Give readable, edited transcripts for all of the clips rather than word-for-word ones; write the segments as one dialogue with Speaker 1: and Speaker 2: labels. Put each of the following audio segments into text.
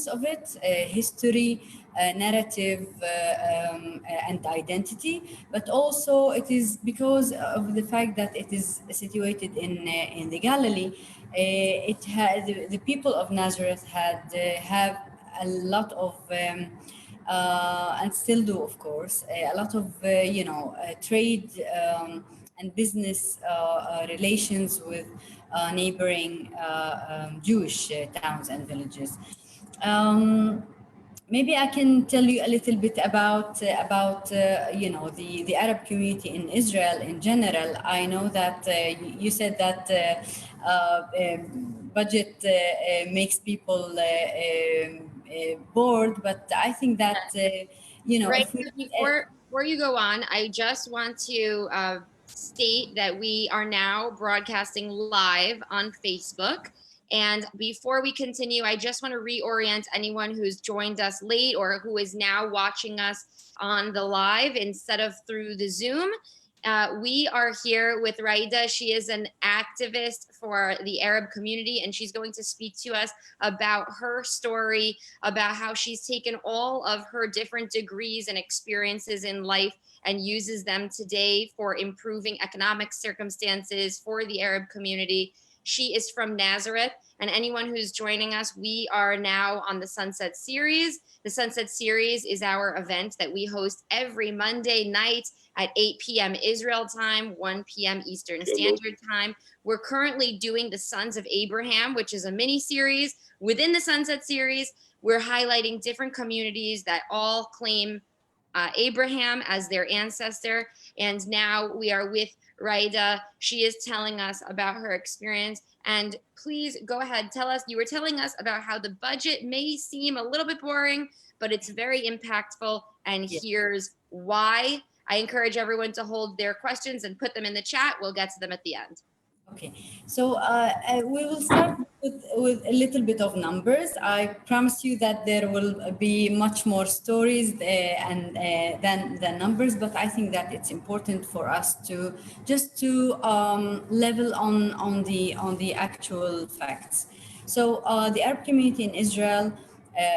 Speaker 1: of it, history, narrative, and identity, but also it is because of the fact that it is situated in the Galilee. It had the people of Nazareth had have a lot of and still do, of course, a lot of trade and business relations with neighboring Jewish towns and villages. Um, Maybe I can tell you a little bit about the Arab community in Israel in general. I know that you said that budget makes people bored, but I think that
Speaker 2: Right.
Speaker 1: if we
Speaker 2: Before you go on, I just want to state that we are now broadcasting live on Facebook. And before we continue, I just want to reorient anyone who's joined us late or who is now watching us on the live instead of through the Zoom. We are here with Ghaida. She is an activist for the Arab community, and she's going to speak to us about her story, about how she's taken all of her different degrees and experiences in life and uses them today for improving economic circumstances for the Arab community. She is from Nazareth, and anyone who's joining us, we are now on the Sunset Series. The Sunset Series is our event that we host every Monday night at 8 p.m. Israel time, 1 p.m. Eastern Standard Time. We're currently doing the Sons of Abraham, which is a mini series. Within the Sunset Series, we're highlighting different communities that all claim Abraham as their ancestor. And now we are with Ghaida. She is telling us about her experience. And please go ahead, tell us, you were telling us about how the budget may seem a little bit boring, but it's very impactful. And here's why. I encourage everyone to hold their questions and put them in the chat. We'll get to them at the end.
Speaker 1: Okay, so we will start with a little bit of numbers. I promise you that there will be much more stories than numbers, but I think that it's important for us to just to level on the actual facts. So the Arab community in Israel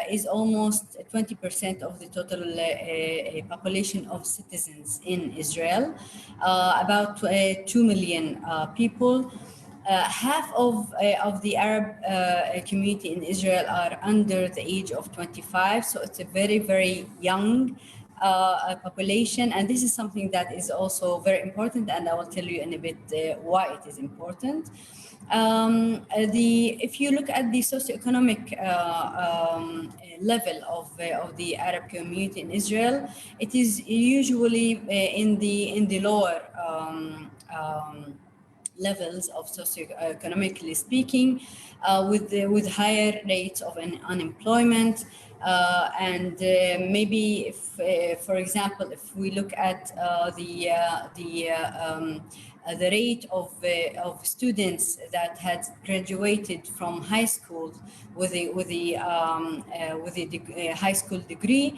Speaker 1: is almost 20% of the total population of citizens in Israel, about 2 million people. Half of the Arab community in Israel are under the age of 25, so it's a very, very young population, and this is something that is also very important, and I will tell you in a bit why it is important. If you look at the socioeconomic level of the Arab community in Israel, it is usually in the lower levels of socioeconomically speaking, with higher rates of unemployment. And maybe if, for example, if we look at the rate of students that had graduated from high school with a high school degree,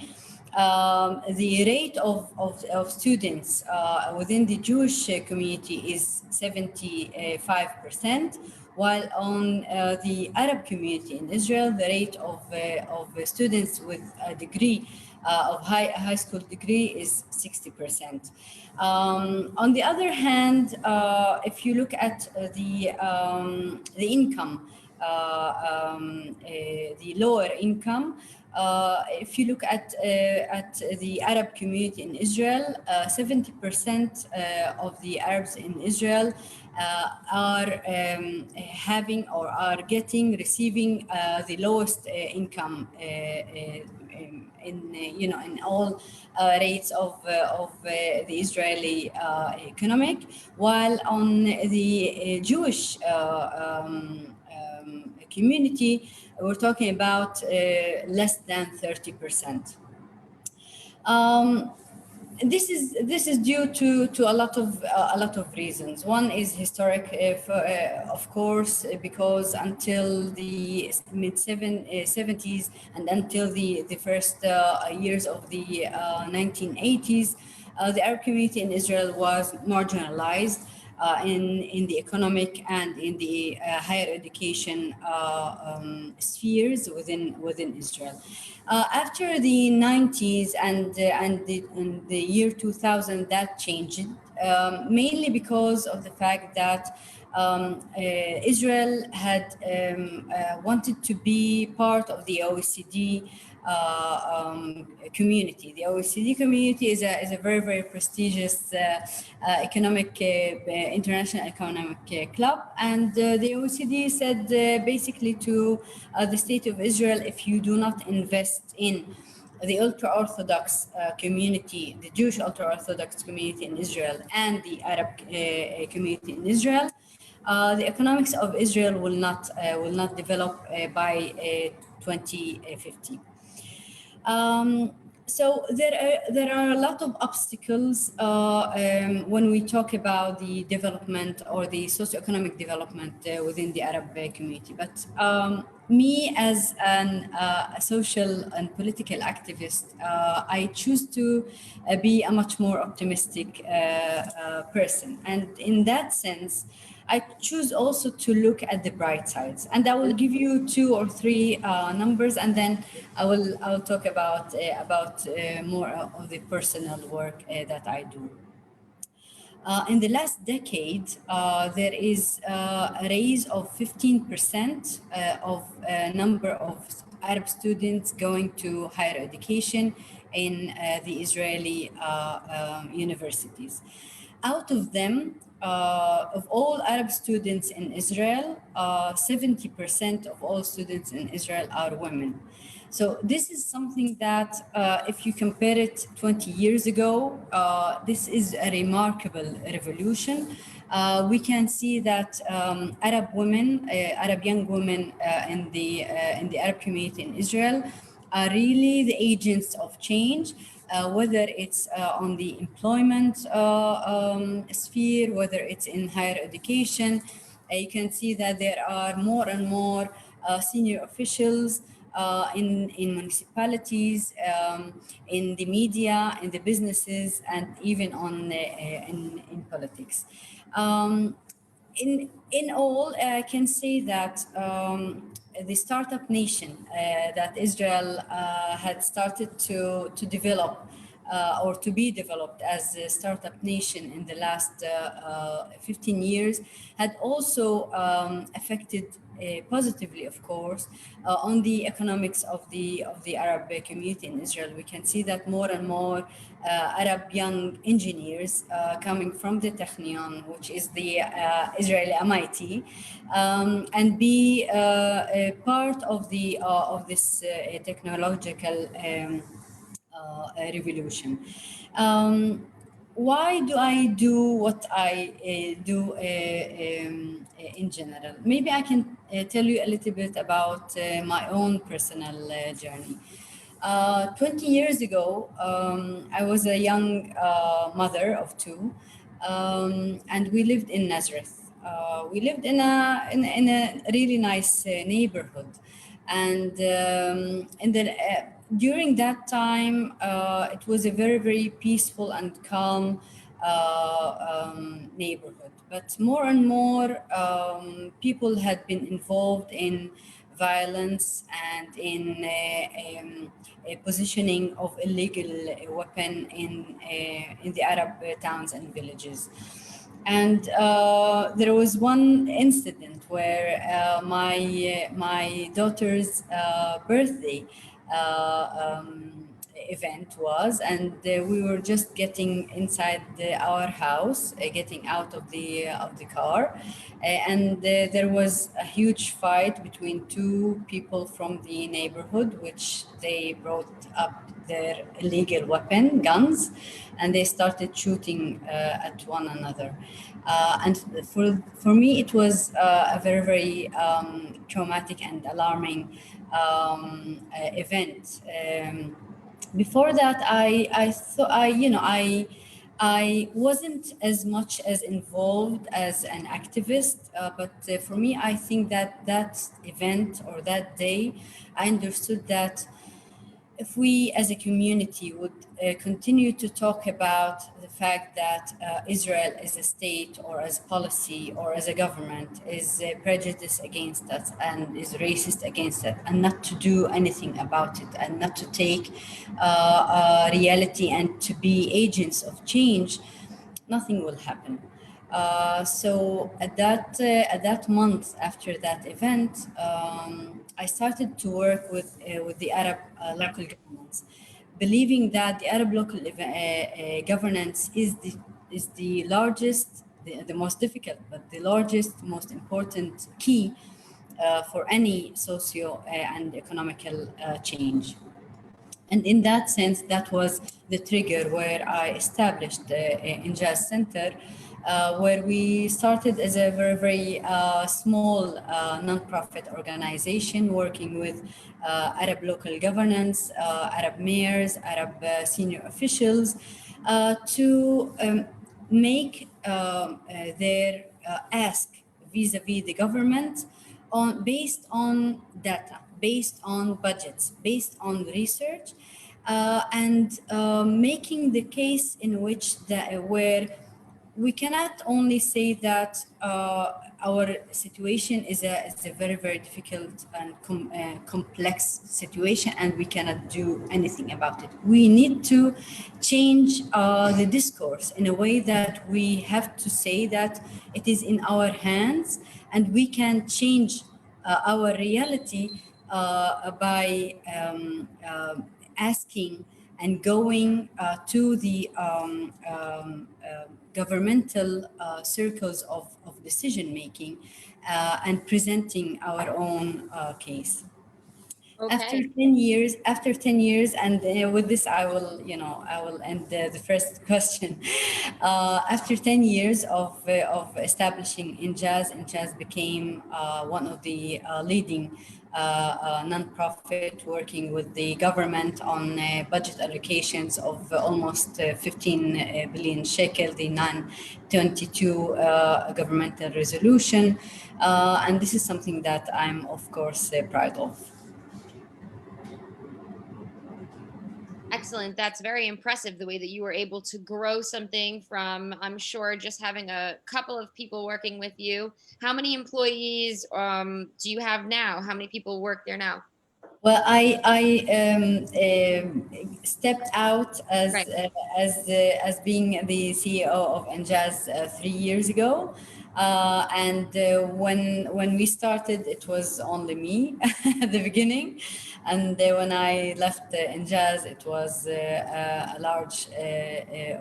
Speaker 1: the rate of students within the Jewish community is 75%, while on the Arab community in Israel, the rate of students with a degree of high school degree is 60%. On the other hand, if you look at the income, the lower income, if you look at the Arab community in Israel, 70% of the Arabs in Israel are having or are receiving the lowest income in all rates of the Israeli economic, while on the Jewish community, we're talking about less than 30%. This is due to a lot of reasons. One is historic, of course, because until the mid-70s and until the first years of the 1980s, the Arab community in Israel was marginalized. in the economic and in the higher education spheres within Israel. After the 90s and the year 2000, that changed, mainly because of the fact that Israel had wanted to be part of the OECD community. The OECD community is a very, very prestigious economic, international economic club. And the OECD said basically to the state of Israel, if you do not invest in the ultra-Orthodox community, the Jewish ultra-Orthodox community in Israel and the Arab community in Israel, the economics of Israel will not develop by 2050. So there are a lot of obstacles when we talk about the development or the socioeconomic development within the Arab community. But me as a social and political activist, I choose to be a much more optimistic person. And in that sense, I choose also to look at the bright sides, and I will give you 2 or 3 numbers, and then I will talk about more of the personal work that I do. In the last decade, there is a raise of 15% of number of Arab students going to higher education in the Israeli universities. Out of them, of all Arab students in Israel, 70% of all students in Israel are women. So this is something that, if you compare it 20 years ago, this is a remarkable revolution. We can see that Arab women, Arab young women in the Arab community in Israel are really the agents of change. Whether it's on the employment sphere, whether it's in higher education, you can see that there are more and more senior officials in municipalities, in the media, in the businesses, and even in politics. In all, I can say that the startup nation that Israel had started to develop or to be developed as a startup nation in the last 15 years had also affected positively, of course, on the economics of the Arab community in Israel. We can see that more and more Arab young engineers coming from the Technion, which is the Israeli MIT, and be part of this technological revolution. Why do I do what I do in general? Maybe I can tell you a little bit about my own personal journey. 20 years ago, I was a young mother of 2, and we lived in Nazareth. We lived in a really nice neighborhood, and during that time, it was a very, very peaceful and calm neighborhood. But more and more people had been involved in violence and in positioning of illegal weapon in the Arab towns and villages. And there was one incident where my daughter's birthday event was, and we were just getting inside our house, getting out of the car, and there was a huge fight between 2 people from the neighborhood, which they brought up their illegal weapon, guns, and they started shooting at one another. And for me, it was a very, very traumatic and alarming event. Before that, I thought I wasn't as much as involved as an activist, but for me, I think that event or that day, I understood that if we as a community would continue to talk about the fact that Israel as a state or as policy or as a government is prejudiced against us and is racist against it, and not to do anything about it, and not to take reality and to be agents of change, nothing will happen. So at that month after that event, I started to work with the Arab local governments, believing that the Arab local governance is the largest, the most difficult, but the largest, most important key for any socio and economical change. And in that sense, that was the trigger where I established the Injaz Center, where we started as a very, very small nonprofit organization working with Arab local governance, Arab mayors, Arab senior officials to make their ask vis-a-vis the government based on data, based on budgets, based on research, and making the case in which where we cannot only say that our situation is a very, very difficult and complex situation and we cannot do anything about it. We need to change the discourse in a way that we have to say that it is in our hands and we can change our reality by asking and going to the governmental circles of decision making and presenting our own case.
Speaker 2: Okay.
Speaker 1: After 10 years, and with this I will end the first question. After 10 years of establishing Injaz became one of the leading non-profit working with the government on budget allocations of almost 15 billion shekel, the 922 governmental resolution. And this is something that I'm, of course, proud of.
Speaker 2: Excellent. That's very impressive, the way that you were able to grow something from, I'm sure, just having a couple of people working with you. How many employees do you have now? How many people work there now?
Speaker 1: Well, I stepped out as being the CEO of Injaz 3 years ago. And when we started, it was only me at the beginning. And when I left Injaz, it was a large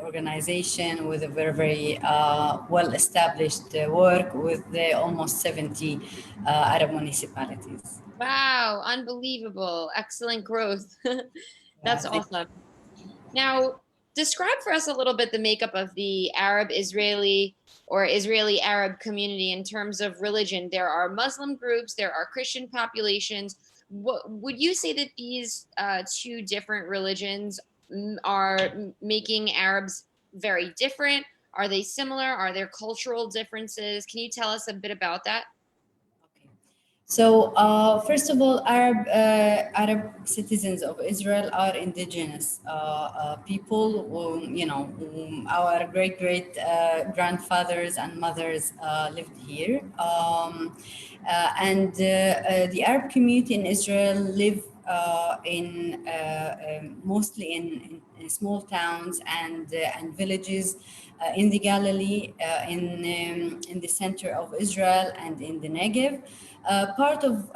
Speaker 1: organization with a very, very well-established work with almost 70 Arab municipalities.
Speaker 2: Wow, unbelievable. Excellent growth. That's awesome. Now, describe for us a little bit the makeup of the Arab Israeli or Israeli Arab community in terms of religion. There are Muslim groups, there are Christian populations. Would you say that these two different religions are making Arabs very different? Are they similar? Are there cultural differences? Can you tell us a bit about that?
Speaker 1: So, first of all, Arab citizens of Israel are indigenous people. Our great grandfathers and mothers lived here, and the Arab community in Israel live mostly in small towns and villages in the Galilee, in the center of Israel, and in the Negev. Part of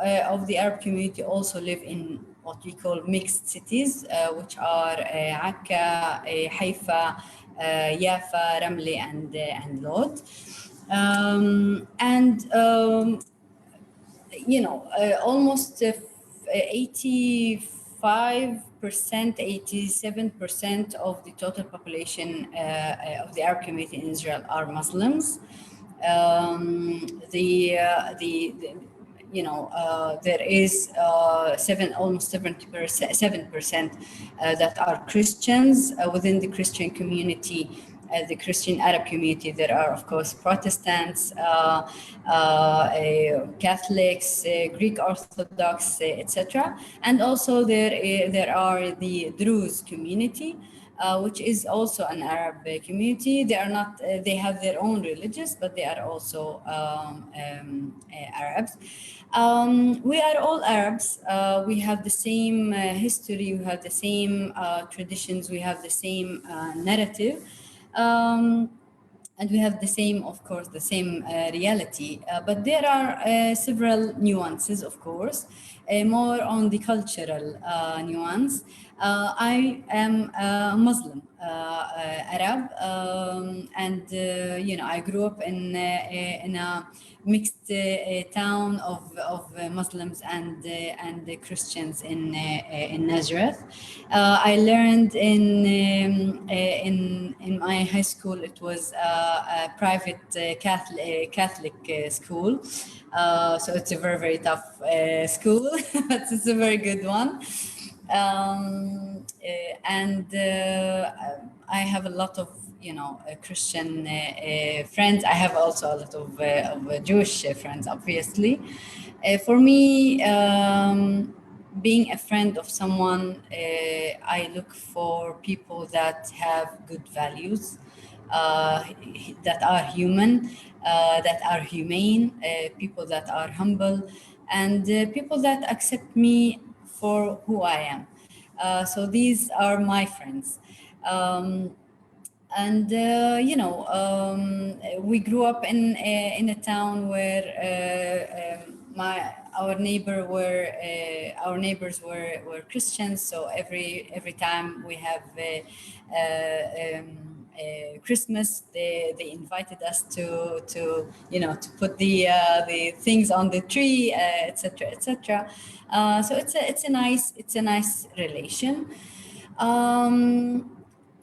Speaker 1: the Arab community also live in what we call mixed cities, which are Akka, Haifa, Yafa, Ramle, and Lod. Almost 85%, 87% of the total population of the Arab community in Israel are Muslims. There is almost 7% that are Christians. Within the Christian community, the Christian Arab community, there are, of course, Protestants, Catholics, Greek Orthodox, etc. And also there are the Druze community, which is also an Arab community. They are not, they have their own religions, but they are also Arabs. We are all Arabs. We have the same history, we have the same traditions, we have the same narrative. And we have the same, of course, the same reality. But there are several nuances, of course, more on the cultural nuance. I am Muslim, Arab, and I grew up in a mixed town of Muslims and Christians in Nazareth. I learned in my high school. It was a private Catholic school, so it's a very tough school, but it's a very good one. And I have a lot of Christian friends. I have also a lot of Jewish friends, obviously. For me, being a friend of someone, I look for people that have good values, that are human, that are humane, people that are humble, and people that accept me for who I am. So these are my friends. And we grew up in a town where our neighbors were Christians. So every time we have Christmas, they invited us to put the things on the tree, etc., etc. So it's a nice relation.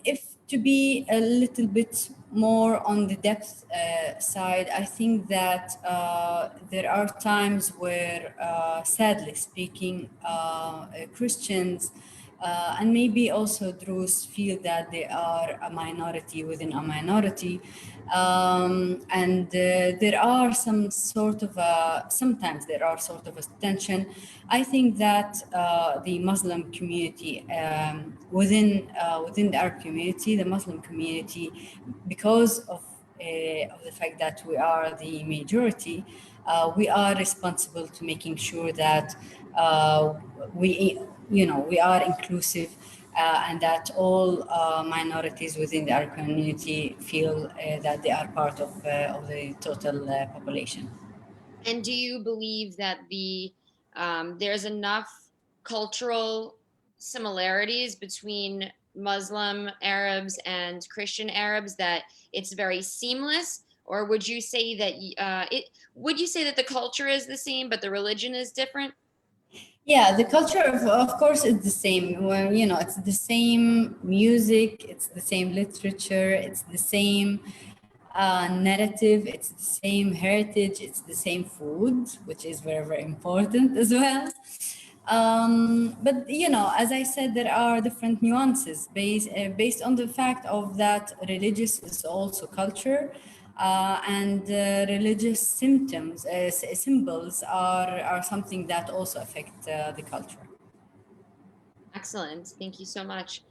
Speaker 1: If to be a little bit more on the depth side, I think that there are times where, sadly speaking, Christians and maybe also Druze feel that they are a minority within a minority. And there are sometimes there are sort of a tension. I think that the Muslim community, within the Arab community, the Muslim community, because of the fact that we are the majority, we are responsible to making sure that we are inclusive, and that all minorities within the Arab community feel that they are part of the total population.
Speaker 2: And do you believe that there's enough cultural similarities between Muslim Arabs and Christian Arabs that it's very seamless? Or would you say that would you say that the culture is the same, but the religion is different?
Speaker 1: Yeah, the culture of course is the same. Well, it's the same music, it's the same literature, it's the same narrative, it's the same heritage, it's the same food, which is very important as well. But as I said, there are different nuances based on the fact of that religious is also culture, and religious symbols are something that also affect the culture.
Speaker 2: Excellent. Thank you so much.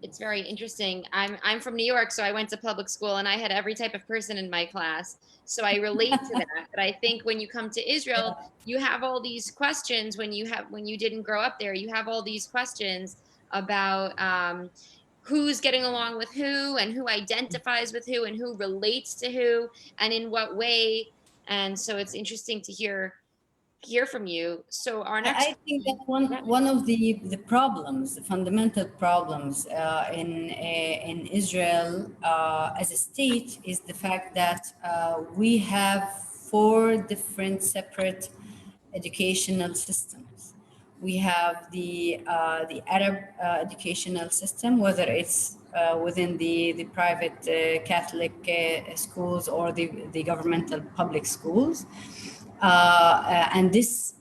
Speaker 2: It's very interesting. I'm from New York, so I went to public school and I had every type of person in my class. So I relate to that. But I think when you come to Israel, you have all these questions when you didn't grow up there, you have all these questions about who's getting along with who and who identifies with who and who relates to who and in what way. And so it's interesting to hear from you. So our next
Speaker 1: I think that one of the problems, the fundamental problems in Israel as a state is the fact that we have four different separate educational systems. We have the Arab educational system, whether it's within the private Catholic schools or the governmental public schools. And this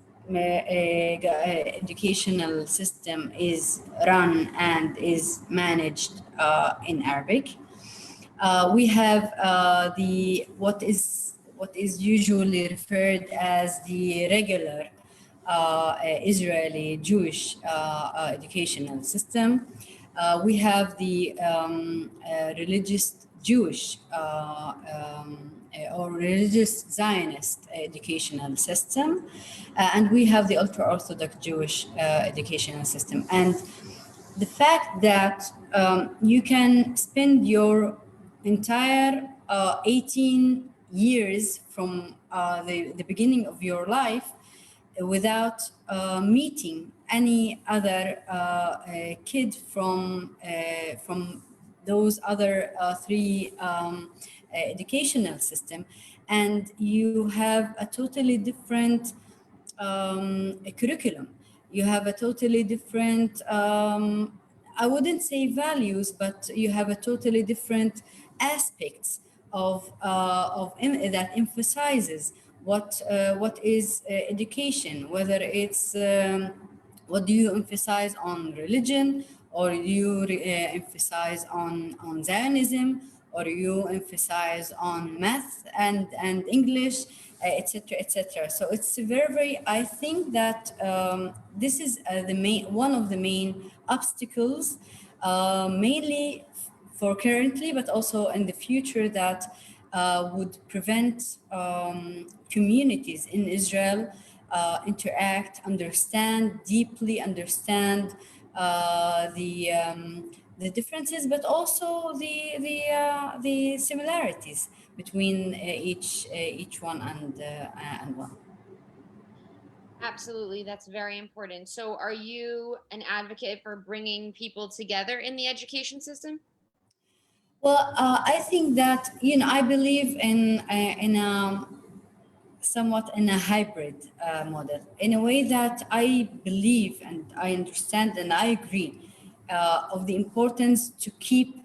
Speaker 1: educational system is run and is managed in Arabic. We have what is usually referred as the regular Israeli Jewish educational system. We have the religious Jewish or religious Zionist educational system, and we have the ultra-Orthodox Jewish educational system. And the fact that you can spend your entire 18 years from the beginning of your life without meeting any other kid from those other three educational system, and you have a totally different curriculum. You have a totally different, I wouldn't say values, but you have a totally different aspects that emphasizes what is education, whether it's what do you emphasize on religion, or do you emphasize on Zionism, or you emphasize on math and English, etc., etc. So it's very, I think that this is one of the main obstacles, mainly for currently, but also in the future, that would prevent communities in Israel interact, deeply understand the differences, but also the similarities between each one and one.
Speaker 2: Absolutely, that's very important. So are you an advocate for bringing people together in the education system?
Speaker 1: Well, I think that, I believe in a somewhat in a hybrid model, in a way that I believe and I understand and I agree of the importance to keep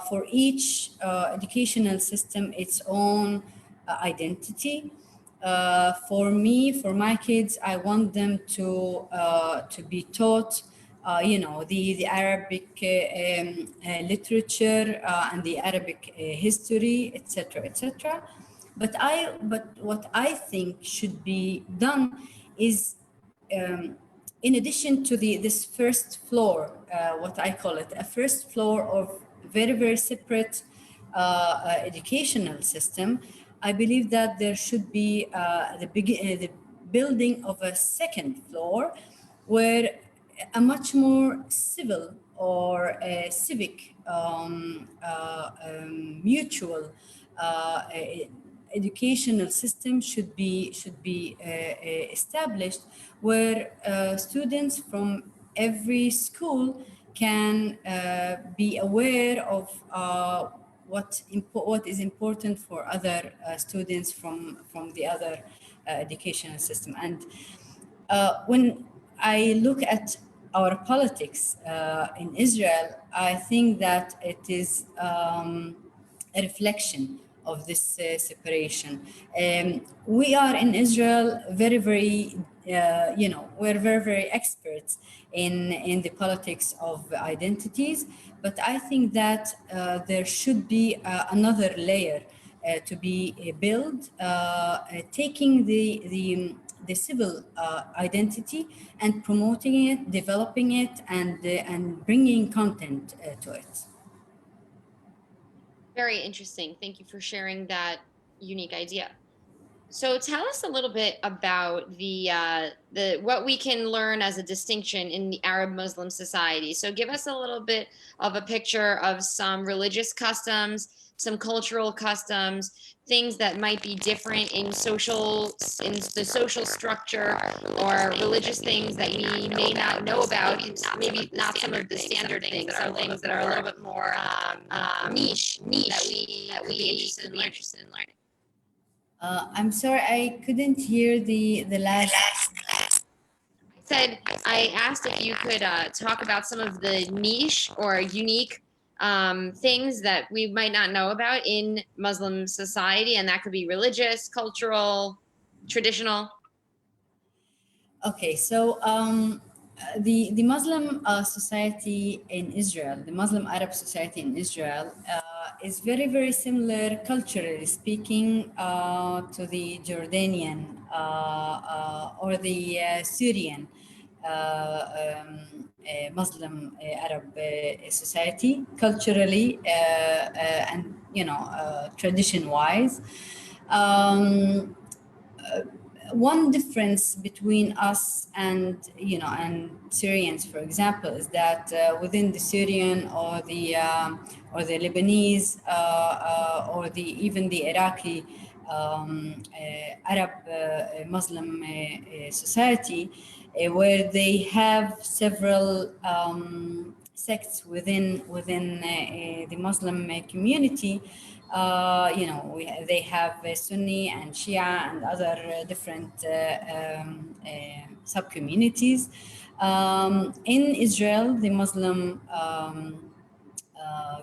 Speaker 1: for each educational system its own identity. For me, for my kids, I want them to be taught the Arabic literature and the Arabic history, etc., etc. But what I think should be done is, in addition to this first floor, what I call it, a first floor of very separate educational system, I believe that there should be the building of a second floor, where a much more civil or civic mutual educational system should be established, where students from every school can be aware of what is important for other students from the other educational system. And when I look at our politics in Israel, I think that it is a reflection of this separation. We are in Israel we're very experts in the politics of identities, but I think that there should be another layer to be built, taking the civil identity and promoting it, developing it, and bringing content to it.
Speaker 2: Very interesting. Thank you for sharing that unique idea. So tell us a little bit about the what we can learn as a distinction in the Arab Muslim society. So give us a little bit of a picture of some religious customs, some cultural customs, things that might be different in the social structure, or religious things that we may not know about. Maybe not some of the standard things, some things that are a little bit more niche that we be interested in learning.
Speaker 1: I'm sorry, I couldn't hear the last.
Speaker 2: I asked if you could talk about some of the niche or unique things that we might not know about in Muslim society, and that could be religious, cultural, traditional.
Speaker 1: Okay, so the Muslim society in Israel, the Muslim Arab society in Israel, is very, very similar culturally speaking to the Jordanian or the Syrian Muslim Arab society, culturally and tradition wise. Um, One difference between us and Syrians, for example, is that within the Syrian or the Lebanese or the even the Iraqi Arab Muslim society, where they have several sects within the Muslim community. They have Sunni and Shia and other different sub communities. In Israel, the Muslim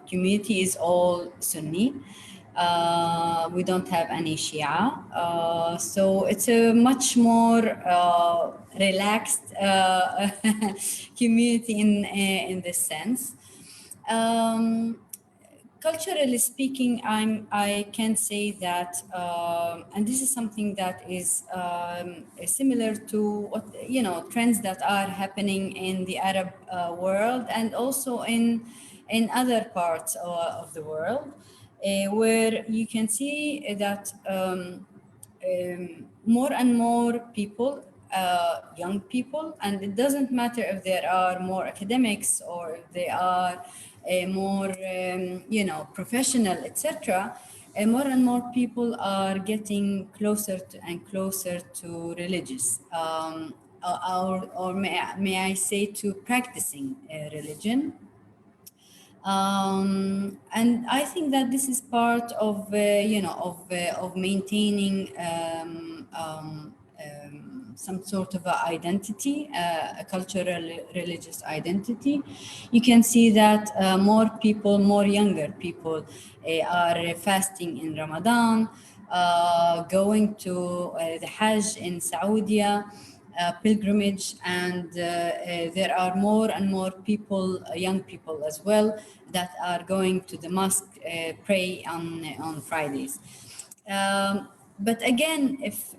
Speaker 1: community is all Sunni. We don't have any Shia. So it's a much more relaxed community in this sense. Um, Culturally speaking, I can say that, and this is something that is similar to what trends that are happening in the Arab world and also in other parts of the world, where you can see that more and more people, young people, and it doesn't matter if there are more academics or if they are more, professional, etc. More and more people are getting closer to, and closer to religious, or may I say to practicing religion. And I think that this is part of of maintaining some sort of a identity, a cultural religious identity. You can see that more people, more younger people, are fasting in Ramadan, going to the Hajj in Saudi, pilgrimage, and there are more and more people, young people as well, that are going to the mosque, pray on Fridays. But again, if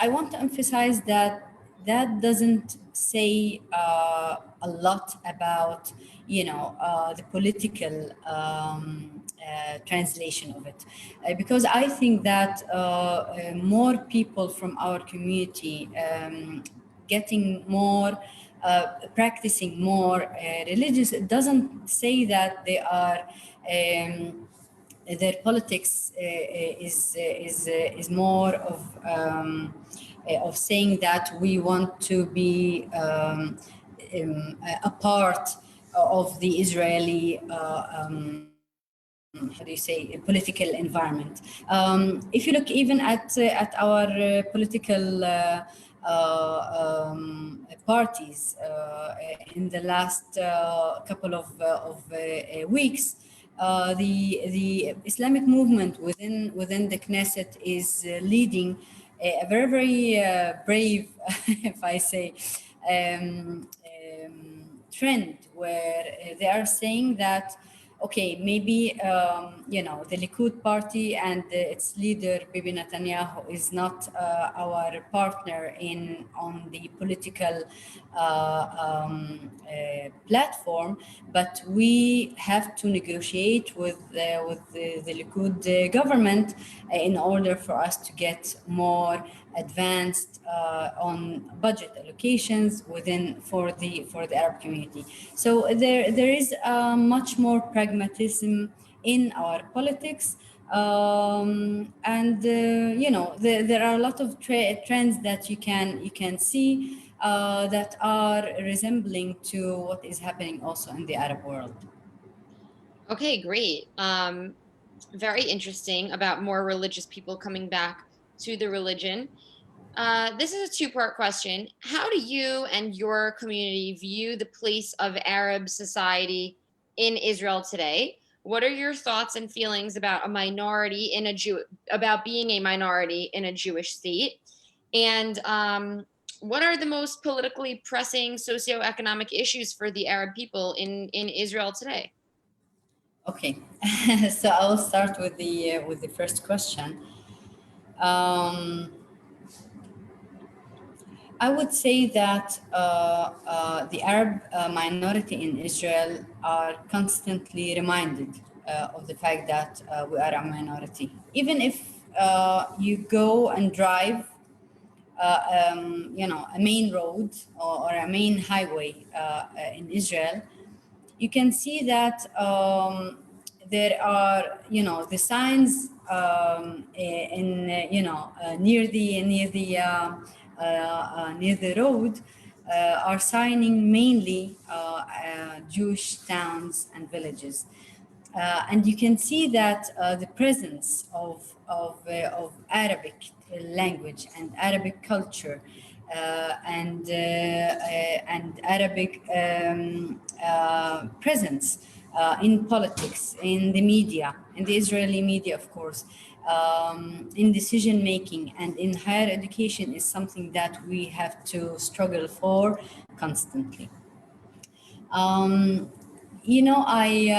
Speaker 1: I want to emphasize that that doesn't say a lot about the political translation of it, because I think that more people from our community getting more practicing more religious, it doesn't say that they are their politics is more of saying that we want to be a part of the Israeli how do you say, political environment. If you look even at our political parties in the last couple of weeks, the Islamic movement within the Knesset is leading a very, very brave, if I say, trend where they are saying that, okay, maybe the Likud party and its leader Bibi Netanyahu is not our partner on the political platform, but we have to negotiate with the Likud government in order for us to get more advanced on budget allocations for the Arab community. So there is much more pragmatism in our politics, and there are a lot of trends that you can see that are resembling to what is happening also in the Arab world.
Speaker 2: Okay, great. Very interesting about more religious people coming back to the religion. This is a two-part question. How do you and your community view the place of Arab society in Israel today? What are your thoughts and feelings about about being a minority in a Jewish state? And what are the most politically pressing socioeconomic issues for the Arab people in Israel today?
Speaker 1: Okay, so I will start with the first question. Um, I would say that the Arab minority in Israel are constantly reminded of the fact that we are a minority. Even if you go and drive, a main road or a main highway in Israel, you can see that there are, the signs in, near the road are signing mainly Jewish towns and villages. And you can see that the presence of Arabic language and Arabic culture and Arabic presence in politics, in the media, in the Israeli media, of course, in decision making and in higher education is something that we have to struggle for constantly. Um, I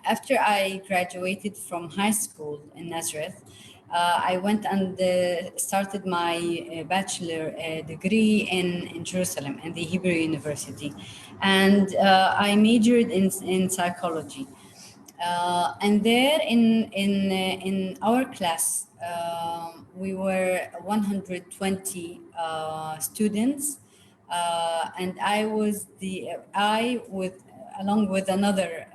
Speaker 1: after I graduated from high school in Nazareth, I went and started my bachelor degree in Jerusalem, in the Hebrew University. And I majored in psychology. And there in our class, we were 120 students, and I with along with another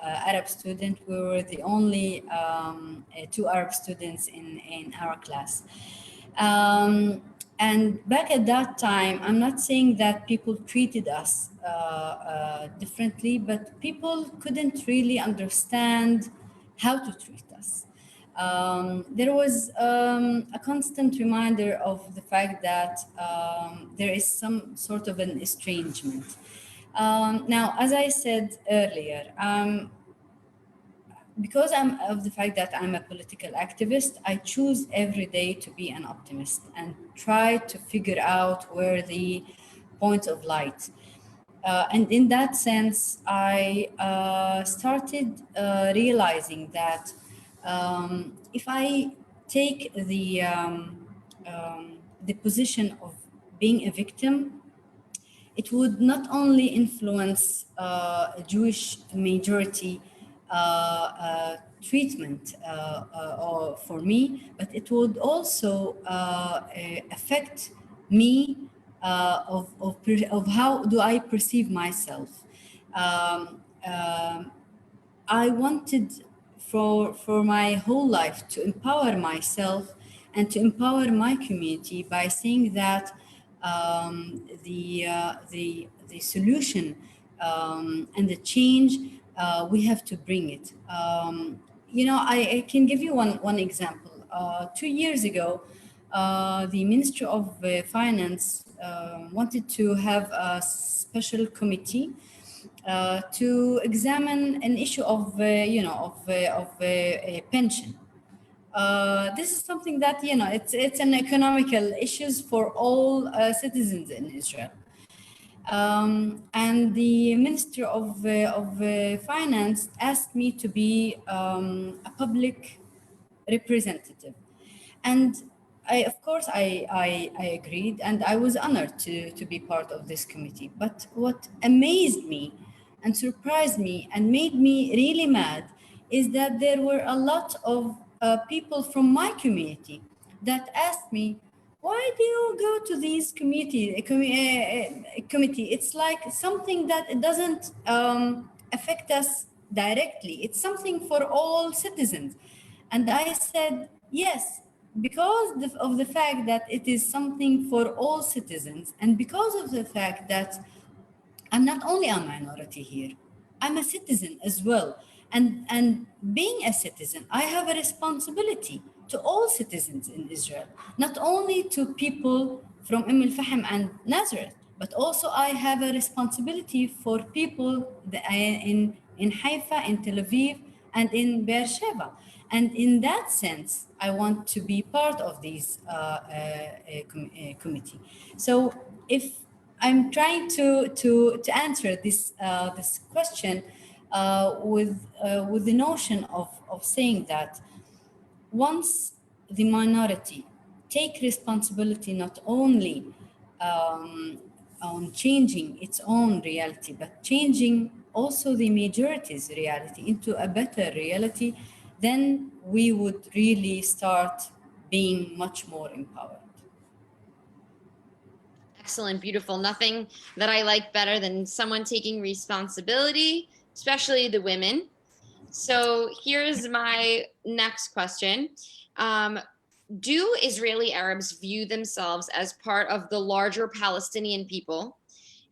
Speaker 1: Arab student, we were the only two Arab students in our class. And back at that time, I'm not saying that people treated us differently, but people couldn't really understand how to treat us. There was a constant reminder of the fact that there is some sort of an estrangement. Now, as I said earlier, because I'm of the fact that I'm a political activist, I choose every day to be an optimist and try to figure out where the points of light. And in that sense, I started realizing that if I take the position of being a victim, it would not only influence a Jewish majority treatment or for me, but it would also affect me of how do I perceive myself. Um, um, I wanted for my whole life to empower myself and to empower my community by saying that the solution and the change we have to bring it. I can give you one example. 2 years ago, the Ministry of Finance wanted to have a special committee to examine an issue of a pension. This is something that it's an economical issues for all citizens in Israel. And the Minister of Finance asked me to be a public representative. And of course, I agreed, and I was honored to be part of this committee. But what amazed me and surprised me and made me really mad is that there were a lot of people from my community that asked me, why do you go to these committee? It's like something that it doesn't affect us directly. It's something for all citizens. And I said, yes, because of the fact that it is something for all citizens, and because of the fact that I'm not only a minority here, I'm a citizen as well. And being a citizen, I have a responsibility to all citizens in Israel, not only to people from Fahm and Nazareth, but also I have a responsibility for people in Haifa, in Tel Aviv, and in Beersheba. And in that sense, I want to be part of this committee. So if I'm trying to answer this question, with the notion of saying that once the minority take responsibility not only on changing its own reality, but changing also the majority's reality into a better reality, then we would really start being much more empowered.
Speaker 2: Excellent, beautiful. Nothing that I like better than someone taking responsibility, especially the women. So here's my next question. Do Israeli Arabs view themselves as part of the larger Palestinian people?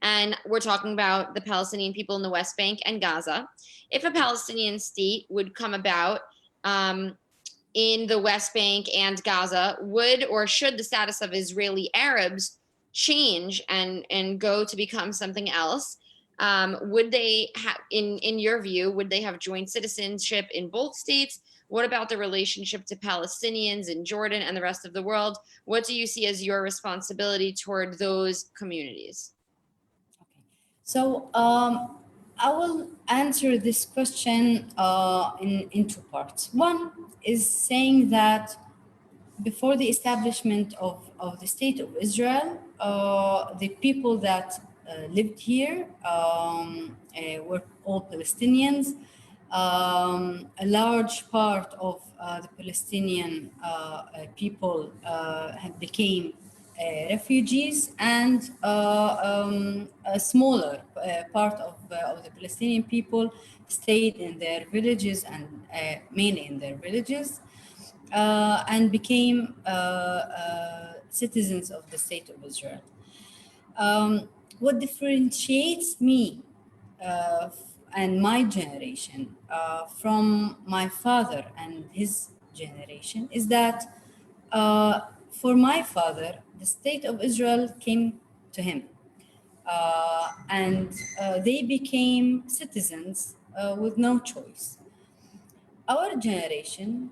Speaker 2: And we're talking about the Palestinian people in the West Bank and Gaza. If a Palestinian state would come about in the West Bank and Gaza, would or should the status of Israeli Arabs change and go to become something else? Would they have, in your view, would they have joint citizenship in both states? What about the relationship to Palestinians in Jordan and the rest of the world? What do you see as your responsibility toward those communities?
Speaker 1: Okay. So I will answer this question in two parts. One is saying that before the establishment of the State of Israel, the people that lived here were all Palestinians. A large part of the Palestinian people have became refugees, and a smaller part of the Palestinian people stayed in their villages and mainly in their villages. And became citizens of the State of Israel. What differentiates me and my generation from my father and his generation is that for my father, the State of Israel came to him. And they became citizens with no choice. Our generation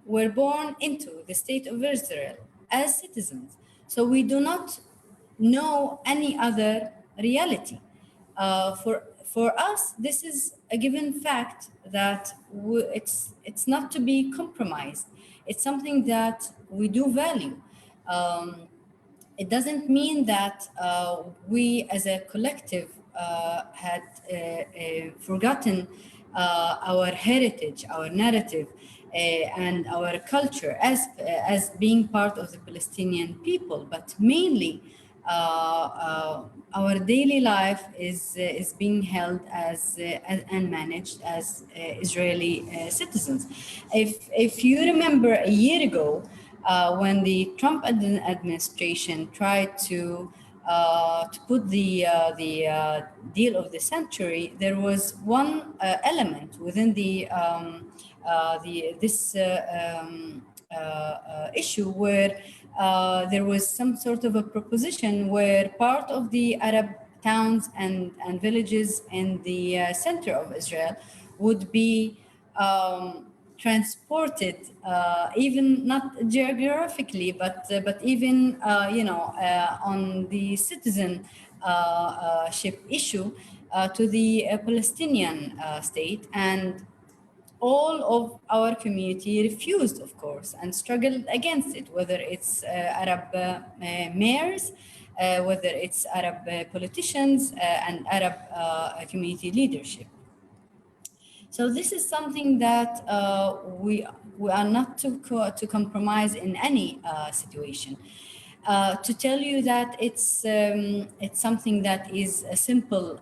Speaker 1: were born into the State of Israel as citizens. So we do not know any other reality. For us, this is a given fact that it's not to be compromised. It's something that we do value. It doesn't mean that we as a collective had forgotten our heritage, our narrative, and our culture as being part of the Palestinian people, but mainly our daily life is being held as and managed as Israeli citizens. If you remember a year ago, when the Trump administration tried to put the deal of the century, there was one element within this issue where there was some sort of a proposition where part of the Arab towns and villages in the center of Israel would be transported, even not geographically, but even on the citizenship issue to the Palestinian state. And all of our community refused, of course, and struggled against it, whether it's Arab mayors, whether it's Arab politicians and Arab community leadership. So this is something that we are not to compromise in any situation. To tell you that it's something that is a simple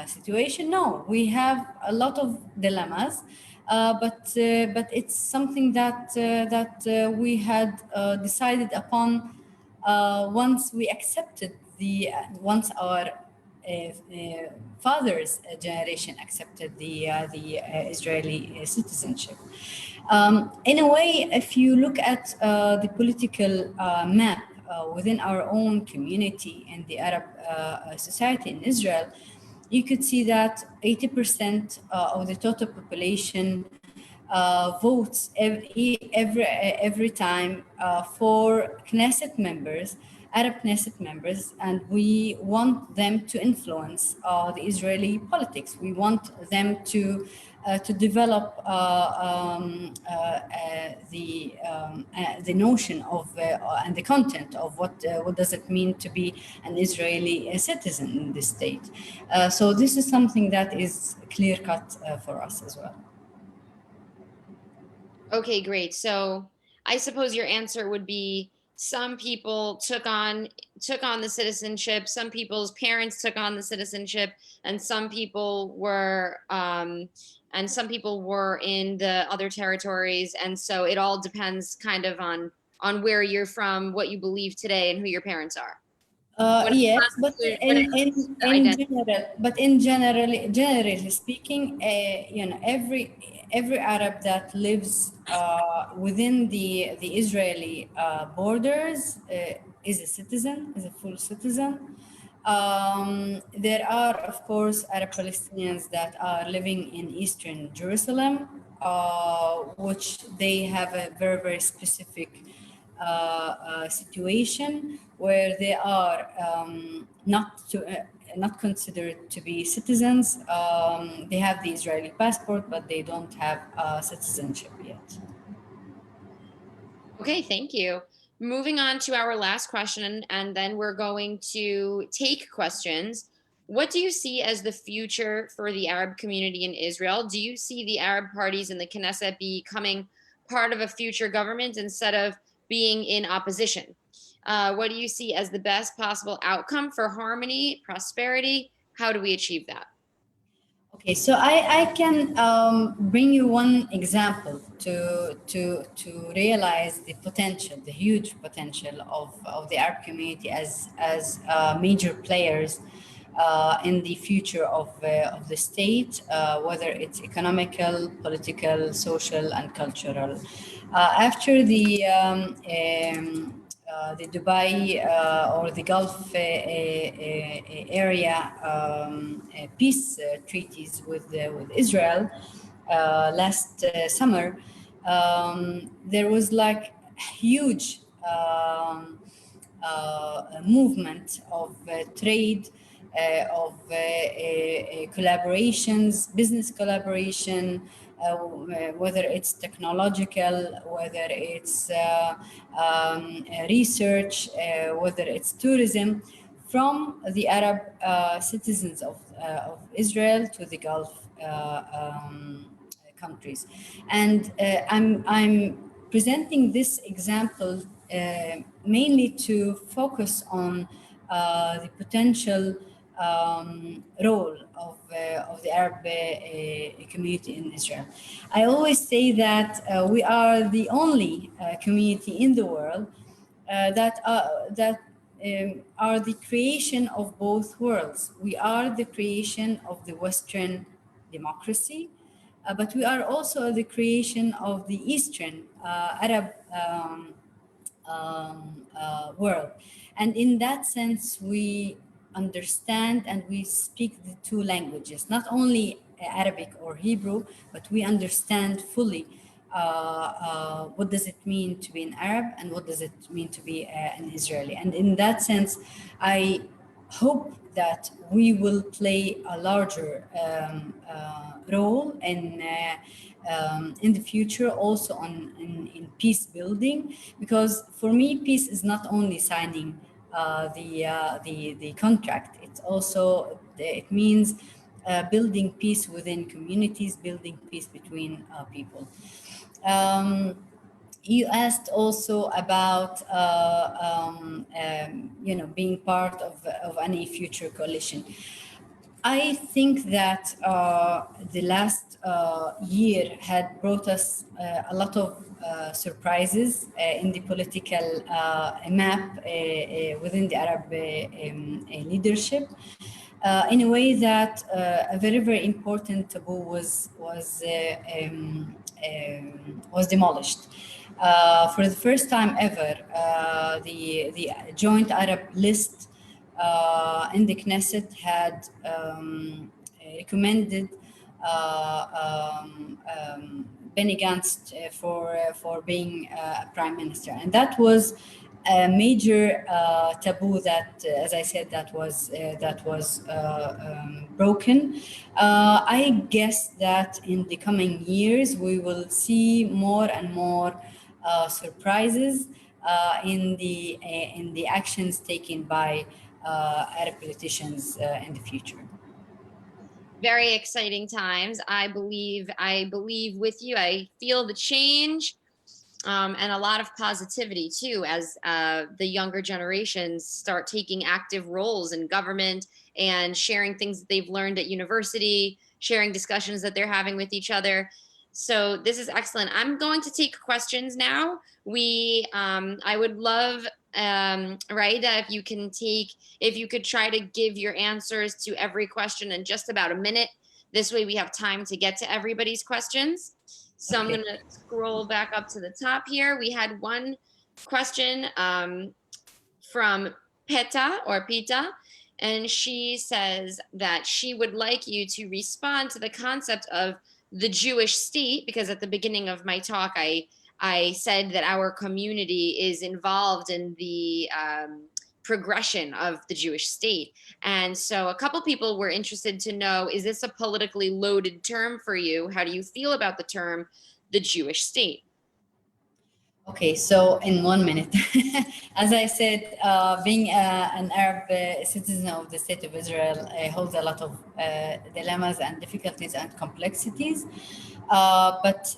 Speaker 1: situation. No, we have a lot of dilemmas, but it's something that we had decided upon once we accepted once our father's generation accepted the Israeli citizenship. In a way, if you look at the political map within our own community and the Arab society in Israel, you could see that 80% of the total population votes every time for Knesset members Arab Knesset members, and we want them to influence the Israeli politics. We want them to develop the notion of and the content of what does it mean to be an Israeli citizen in this state. So this is something that is clear cut for us as well.
Speaker 2: Okay, great. So I suppose your answer would be some people took on the citizenship, some people's parents took on the citizenship, and some people were in the other territories, and so it all depends kind of on where you're from, what you believe today, and who your parents are.
Speaker 1: Yes, but generally speaking, every Arab that lives within the Israeli borders is a citizen, is a full citizen. There are, of course, Arab Palestinians that are living in Eastern Jerusalem, which they have a very, very specific situation where they are not considered to be citizens. They have the Israeli passport, but they don't have citizenship yet.
Speaker 2: Okay, thank you. Moving on to our last question, and then we're going to take questions. What do you see as the future for the Arab community in Israel? Do you see the Arab parties in the Knesset becoming part of a future government instead of being in opposition? What do you see as the best possible outcome for harmony, prosperity? How do we achieve that?
Speaker 1: Okay, so I can bring you one example to realize the potential, the huge potential of the Arab community as major players in the future of the state, whether it's economical, political, social, and cultural. After the Dubai or the Gulf area peace treaties with Israel last summer, there was like huge movement of trade, of collaborations, business collaboration, whether it's technological, whether it's research, whether it's tourism, from the Arab citizens of Israel to the Gulf countries. And I'm presenting this example mainly to focus on the potential role of the Arab community in Israel. I always say that we are the only community in the world that are the creation of both worlds. We are the creation of the Western democracy, but we are also the creation of the Eastern Arab world. And in that sense, we understand and we speak the two languages, not only Arabic or Hebrew, but we understand fully what does it mean to be an Arab and what does it mean to be an Israeli. And in that sense, I hope that we will play a larger role in the future, also in peace building, because for me, peace is not only signing the contract. It's also, it means building peace within communities, building peace between people. You asked also about being part of any future coalition. I think that the last year had brought us a lot of surprises in the political map within the Arab leadership. In a way that a very, very important taboo was demolished. For the first time ever, the Joint Arab List in the Knesset had recommended Benny Gantz for being prime minister, and that was a major taboo that, as I said, that was broken. I guess that in the coming years we will see more and more surprises in the actions taken by Arab politicians in the future.
Speaker 2: Very exciting times. I believe with you. I feel the change. And a lot of positivity too, as the younger generations start taking active roles in government and sharing things that they've learned at university, sharing discussions that they're having with each other. So this is excellent. I'm going to take questions now. I would love, Ghaida, if you could try to give your answers to every question in just about a minute. This way we have time to get to everybody's questions. So I'm
Speaker 1: Okay.
Speaker 2: going to scroll back up to the top here. We had one question from Pita, and she says that she would like you to respond to the concept of the Jewish state, because at the beginning of my talk, I said that our community is involved in the progression of the Jewish state. And so a couple people were interested to know, is this a politically loaded term for you? How do you feel about the term, the Jewish state?
Speaker 1: Okay, so in 1 minute, as I said, being an Arab citizen of the state of Israel holds a lot of dilemmas and difficulties and complexities. But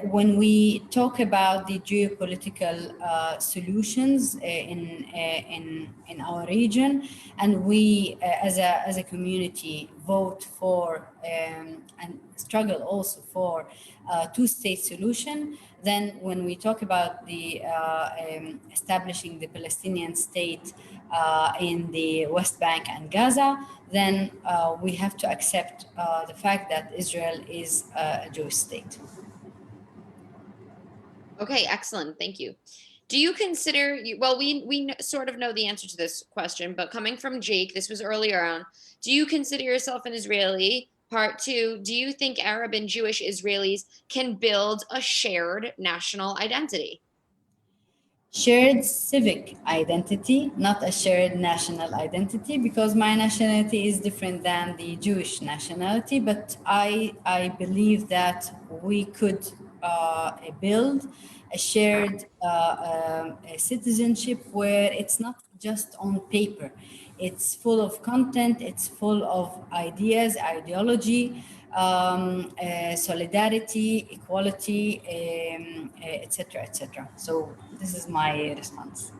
Speaker 1: when we talk about the geopolitical solutions in our region, and we as a community vote for and struggle also for two-state solution, then when we talk about the establishing the Palestinian state in the West Bank and Gaza, then we have to accept the fact that Israel is a Jewish state.
Speaker 2: Okay, excellent. Thank you. Do you consider well, we sort of know the answer to this question, but coming from Jake, this was earlier on. Do you consider yourself an Israeli? Part two, do you think Arab and Jewish Israelis can build a shared national identity?
Speaker 1: Shared civic identity, not a shared national identity, because my nationality is different than the Jewish nationality. But I believe that we could build a shared citizenship where it's not just on paper. It's full of content, it's full of ideas, ideology, solidarity, equality, etc., etc. So this is my response.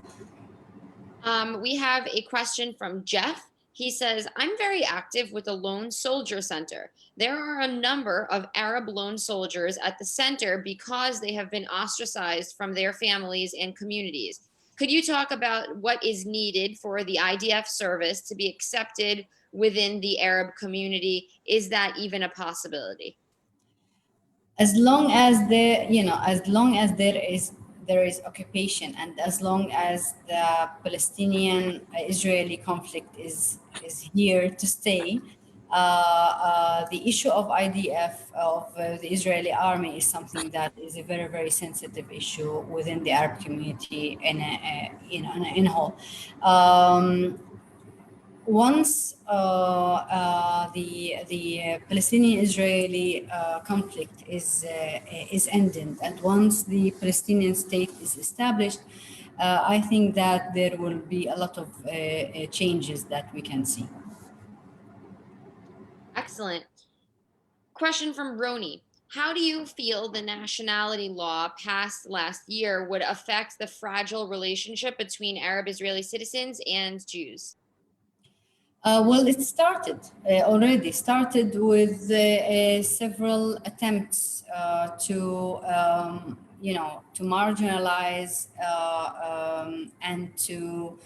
Speaker 2: We have a question from Jeff. He says, I'm very active with the Lone Soldier Center. There are a number of Arab lone soldiers at the center because they have been ostracized from their families and communities. Could you talk about what is needed for the IDF service to be accepted within the Arab community? Is that even a possibility?
Speaker 1: As long as as long as there is occupation, and as long as the Palestinian Israeli conflict is here to stay, the issue of IDF of the Israeli army is something that is a very, very sensitive issue within the Arab community in whole. Once the Palestinian-Israeli conflict is ended, and once the Palestinian state is established, I think that there will be a lot of changes that we can see.
Speaker 2: Excellent. Question from Roni. How do you feel the nationality law passed last year would affect the fragile relationship between Arab Israeli citizens and Jews?
Speaker 1: Well, it already started with several attempts to marginalize and to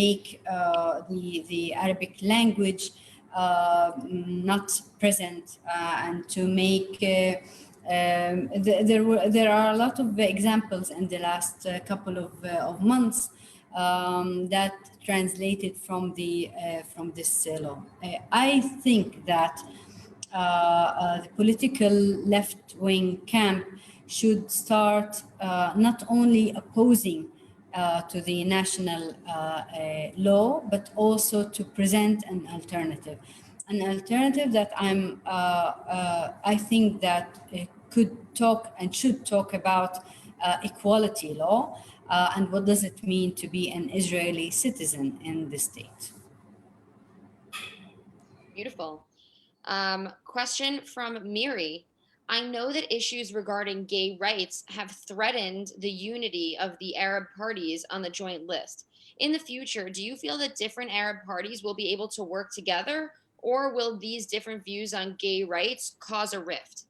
Speaker 1: make the Arabic language not present, and to make there are a lot of examples in the last couple of months that translated from this law. I think that the political left-wing camp should start not only opposing to the national law, but also to present an alternative. An alternative that I think that could talk and should talk about equality law and what does it mean to be an Israeli citizen in the state.
Speaker 2: Beautiful. Question from Miri. I know that issues regarding gay rights have threatened the unity of the Arab parties on the joint list. In the future, do you feel that different Arab parties will be able to work together, or will these different views on gay rights cause a rift?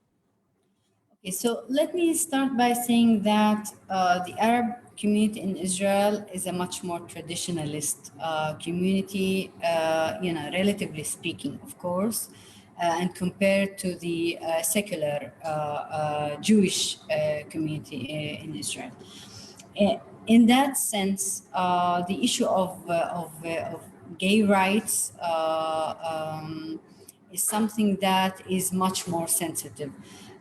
Speaker 1: Okay, so let me start by saying that the Arab community in Israel is a much more traditionalist community, relatively speaking, of course, and compared to the secular Jewish community in Israel. In that sense, the issue of gay rights is something that is much more sensitive.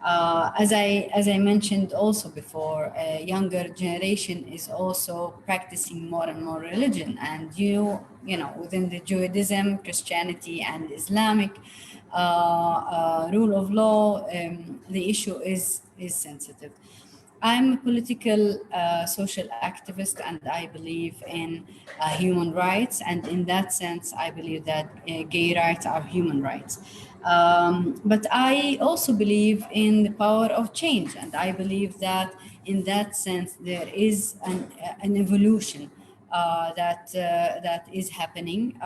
Speaker 1: As I mentioned also before, a younger generation is also practicing more and more religion, and within the Judaism, Christianity, and Islamic rule of law, the issue is sensitive. I'm a political social activist, and I believe in human rights. And in that sense, I believe that gay rights are human rights. But I also believe in the power of change. And I believe that in that sense, there is an evolution that is happening.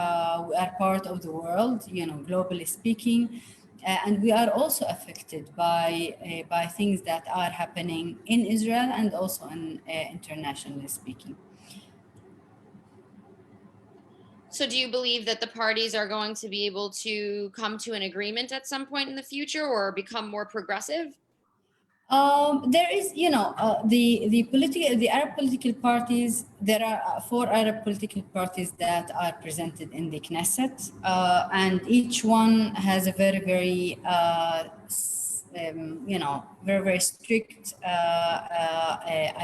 Speaker 1: We are part of the world, globally speaking. And we are also affected by things that are happening in Israel and also internationally speaking.
Speaker 2: So, do you believe that the parties are going to be able to come to an agreement at some point in the future or become more progressive?
Speaker 1: There is, the Arab political parties. There are four Arab political parties that are presented in the Knesset, and each one has a very, very, very, very strict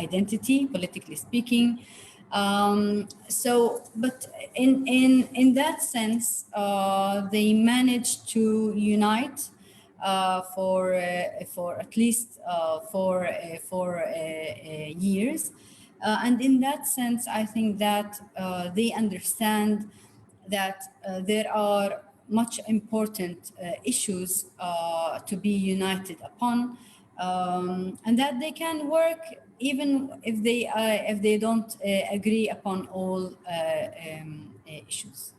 Speaker 1: identity, politically speaking. But in that sense, they managed to unite for at least four years. And in that sense, I think that they understand that there are much important issues to be united upon, and that they can work even if they don't agree upon all issues.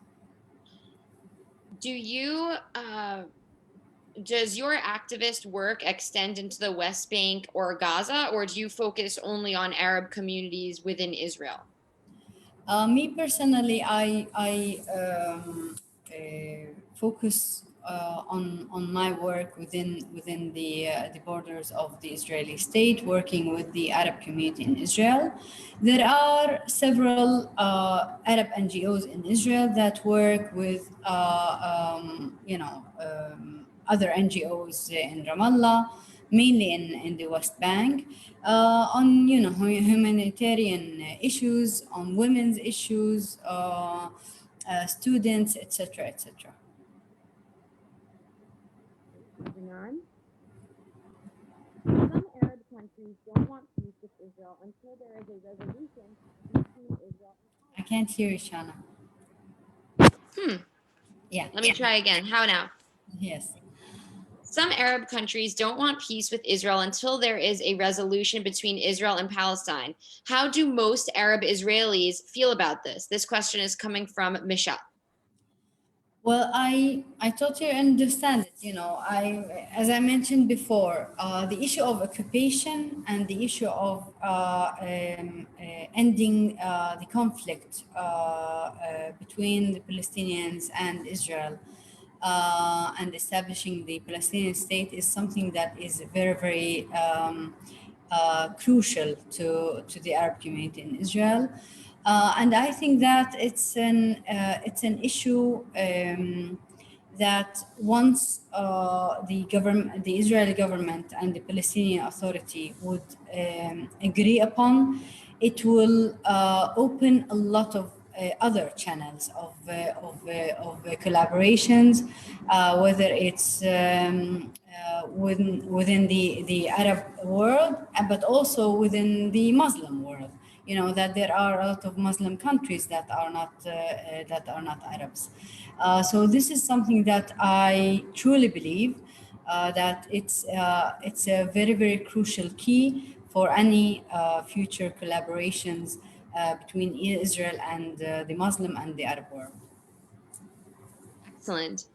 Speaker 2: Do you does your activist work extend into the West Bank or Gaza, or do you focus only on Arab communities within Israel?
Speaker 1: Me personally, I focus on my work within the borders of the Israeli state, working with the Arab community in Israel. There are several Arab NGOs in Israel that work with other NGOs in Ramallah, mainly in the West Bank, on humanitarian issues, on women's issues, students, etc., etc.
Speaker 2: Some Arab countries don't want peace with Israel until there is a resolution between Israel and
Speaker 1: I can't hear you, Shanna. Yeah.
Speaker 2: Let me try again. How now?
Speaker 1: Yes.
Speaker 2: Some Arab countries don't want peace with Israel until there is a resolution between Israel and Palestine. How do most Arab Israelis feel about this? This question is coming from Misha.
Speaker 1: Well, I totally understand it. As I mentioned before, the issue of occupation and the issue of ending the conflict between the Palestinians and Israel and establishing the Palestinian state is something that is very, very crucial to the Arab community in Israel. And I think that it's an issue that once the Israeli government and the Palestinian Authority would agree upon, it will open a lot of other channels of collaborations, whether it's within the Arab world, but also within the Muslim world. You know that there are a lot of Muslim countries that are not Arabs. So this is something that I truly believe that it's a very crucial key for any future collaborations between Israel and the Muslim and the Arab world.
Speaker 2: Excellent.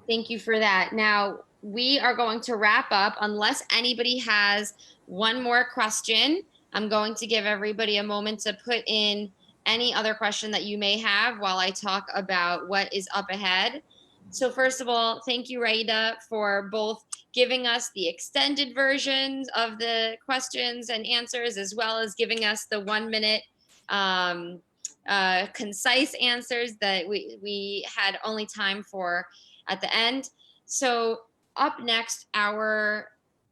Speaker 2: Thank you for that. Now, we are going to wrap up unless anybody has one more question. I'm going to give everybody a moment to put in any other question that you may have while I talk about what is up ahead. So first of all, thank you, Ghaida, for both giving us the extended versions of the questions and answers, as well as giving us the 1 minute concise answers that we had only time for at the end. So up next, our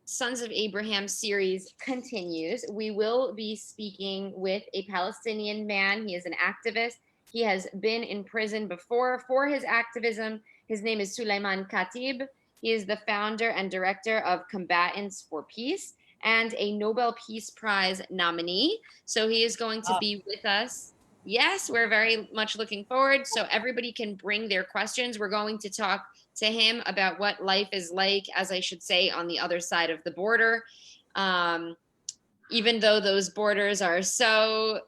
Speaker 2: Sons of Abraham series continues. We will be speaking with a Palestinian man. He is an activist. He has been in prison before for his activism. His name is Sulaiman Khatib. He is the founder and director of Combatants for Peace and a Nobel Peace Prize nominee. So he is going to be with us. Yes, we're very much looking forward. So everybody can bring their questions. We're going to talk to him about what life is like, as I should say, on the other side of the border. Even though those borders are so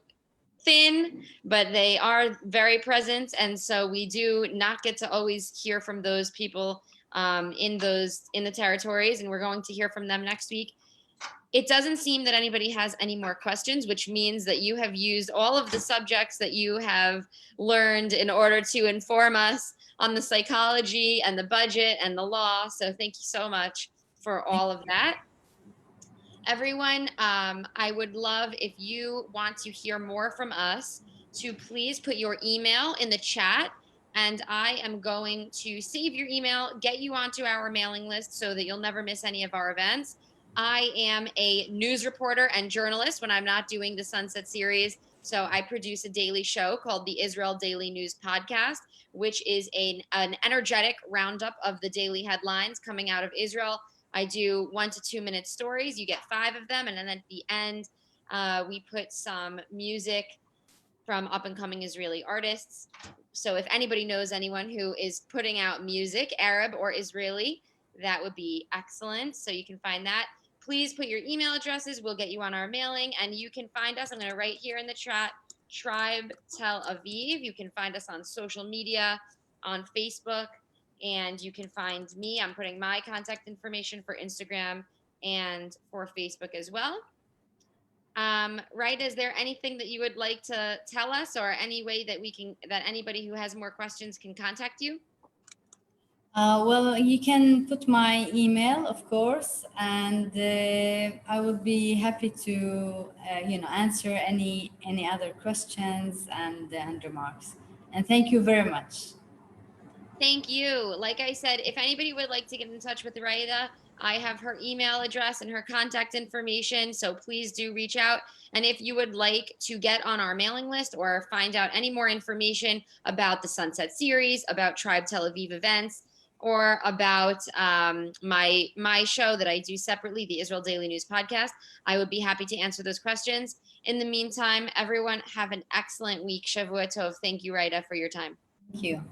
Speaker 2: thin, but they are very present. And so we do not get to always hear from those people in the territories. And we're going to hear from them next week. It doesn't seem that anybody has any more questions, which means that you have used all of the subjects that you have learned in order to inform us on the psychology and the budget and the law. So thank you so much for all of that. Everyone, I would love if you want to hear more from us to please put your email in the chat, and I am going to save your email, get you onto our mailing list so that you'll never miss any of our events. I am a news reporter and journalist when I'm not doing the Sunset series. So I produce a daily show called the Israel Daily News Podcast, which is an energetic roundup of the daily headlines coming out of Israel. I do 1 to 2 minute stories. You get 5 of them. And then at the end, we put some music from up and coming Israeli artists. So if anybody knows anyone who is putting out music, Arab or Israeli, that would be excellent. So you can find that. Please put your email addresses. We'll get you on our mailing, and you can find us. I'm going to write here in the chat, Tribe Tel Aviv. You can find us on social media, on Facebook, and you can find me. I'm putting my contact information for Instagram and for Facebook as well. Right, is there anything that you would like to tell us, or any way that that anybody who has more questions can contact you?
Speaker 1: Well, you can put my email, of course, and I would be happy to, answer any other questions and remarks. And thank you very much.
Speaker 2: Thank you. Like I said, if anybody would like to get in touch with Ghaida, I have her email address and her contact information, so please do reach out. And if you would like to get on our mailing list or find out any more information about the Sunset series, about Tribe Tel Aviv events, or about my show that I do separately, the Israel Daily News Podcast, I would be happy to answer those questions. In the meantime, everyone have an excellent week. Shavua Tov. Thank you, Ghaida, for your time.
Speaker 1: Thank you.